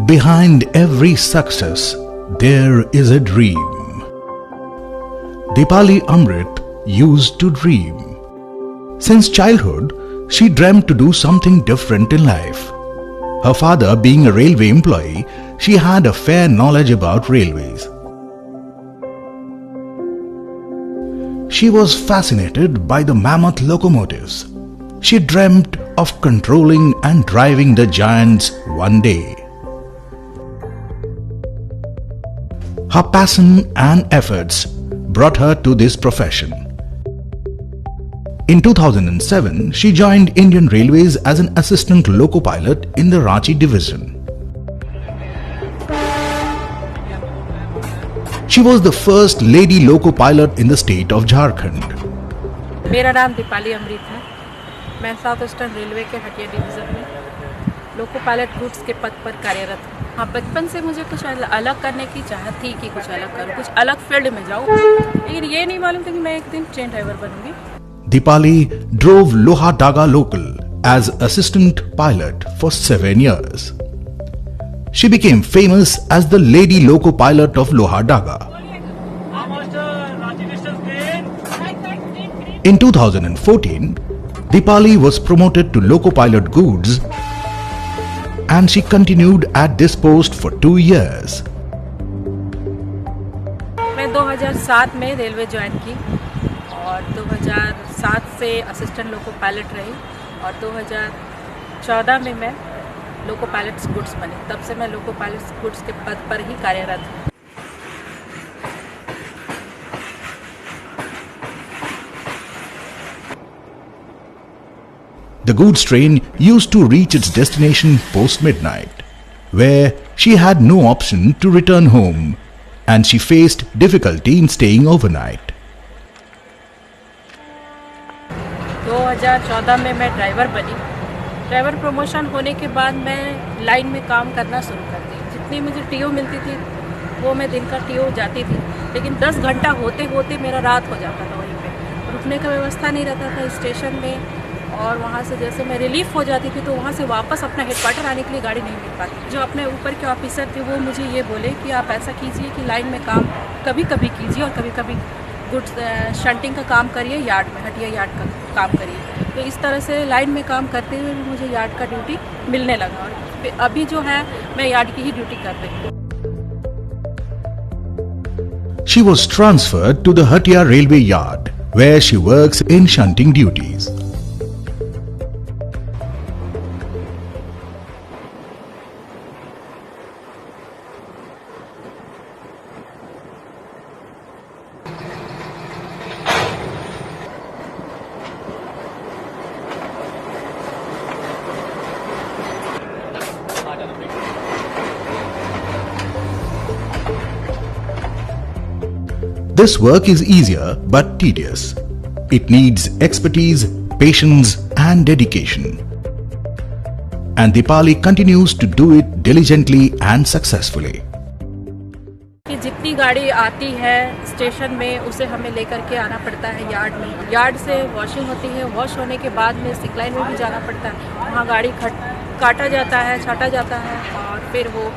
Behind every success, there is a dream. Deepali Amrit used to dream. Since childhood, she dreamt to do something different in life. Her father being a railway employee, she had a fair knowledge about railways. She was fascinated by the mammoth locomotives. She dreamt of controlling and driving the giants one day. Her passion and efforts brought her to this profession. In 2007, she joined Indian Railways as an assistant loco pilot in the Ranchi division. She was the first lady loco pilot in the state of Jharkhand. मेरा नाम दीपाली अमृत है। मैं south eastern railway के Hatia division में loco pilot goods के पद पर कार्यरत हूँ। हाँ, बचपन से मुझे कुछ अलग करने की चाहत थी कि कुछ अलग करूँ, कुछ अलग फील्ड में जाऊँ, लेकिन ये नहीं मालूम था कि मैं एक दिन ट्रेन ड्राइवर बनूंगी। Deepali drove Lohardaga local as assistant pilot for 7 years. She became famous as the lady loco pilot of Lohardaga. In 2014, Deepali was promoted to loco pilot goods and she continued at this post for 2 years. मैं 2007 में railway join की और 2007 से assistant loco pilot रही और 2014 में मैं लोको pilots goods बनी। तब से मैं लोको पायलट्स गुड्स के पद पर ही कार्यरत हूँ। The goods train used to reach its destination post midnight, where she had no option to return home and she faced difficulty in staying overnight. 2014 में मैं ड्राइवर बनी। ड्राइवर प्रमोशन होने के बाद मैं लाइन में काम करना शुरू कर दी। जितनी मुझे टीओ मिलती थी वो मैं दिन का टीओ जाती थी, लेकिन 10 घंटा होते होते मेरा रात हो जाता था। वहीं पे रुकने का व्यवस्था नहीं रहता था स्टेशन में और वहाँ से जैसे मैं रिलीफ हो जाती थी तो वहाँ से वापस अपना हेडक्वार्टर आने के लिए गाड़ी नहीं मिल पाती। जो अपने ऊपर के ऑफिसर थे वो मुझे ये बोले कि आप ऐसा कीजिए कि लाइन में काम कभी कभी कीजिए और कभी कभी गुड्स शंटिंग का काम करिए, यार्ड में हटिया यार्ड का काम करिए। तो इस तरह से लाइन में काम करते हुए मुझे यार्ड का ड्यूटी मिलने लगा और अभी जो है मैं यार्ड की ही ड्यूटी कर रही हूँ। She was transferred to the Hatia railway yard where she works in shunting duties. This work is easier but tedious. It needs expertise, patience and dedication. And Deepali continues to do it diligently and successfully. कि जितनी गाड़ी आती है station में उसे हमें लेकर के आना पड़ता है यार्ड में। यार्ड से वॉशिंग होती है, वॉश होने के बाद में सिकलाइन में भी जाना पड़ता है। वहाँ गाड़ी काटा जाता है, छाटा जाता है और फिर वो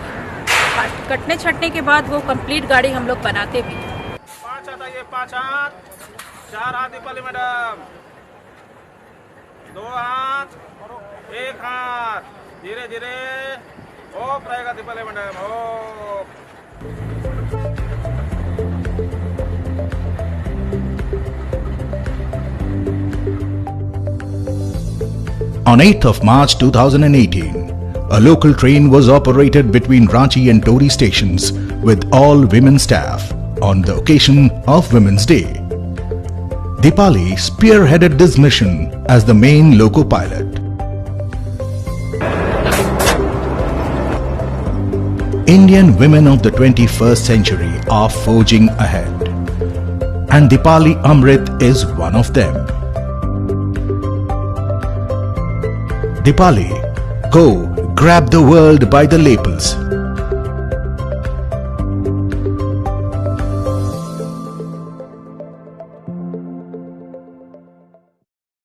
कटने छटने के बाद वो कंप्लीट गाड़ी हम लोग बनाते भी हैं। 5 हाथ 4 हाथ दीपाली मैडम, 2 हाथ 1 हाथ, धीरे धीरे ओप रहेगा Deepali madam, op. On 8th of March 2018, a local train was operated between Ranchi and Tori stations with all women staff on the occasion of Women's Day. Deepali spearheaded this mission as the main loco pilot. Indian women of the 21st century are forging ahead, and Deepali Amrit is one of them. Deepali, go grab the world by the lapels.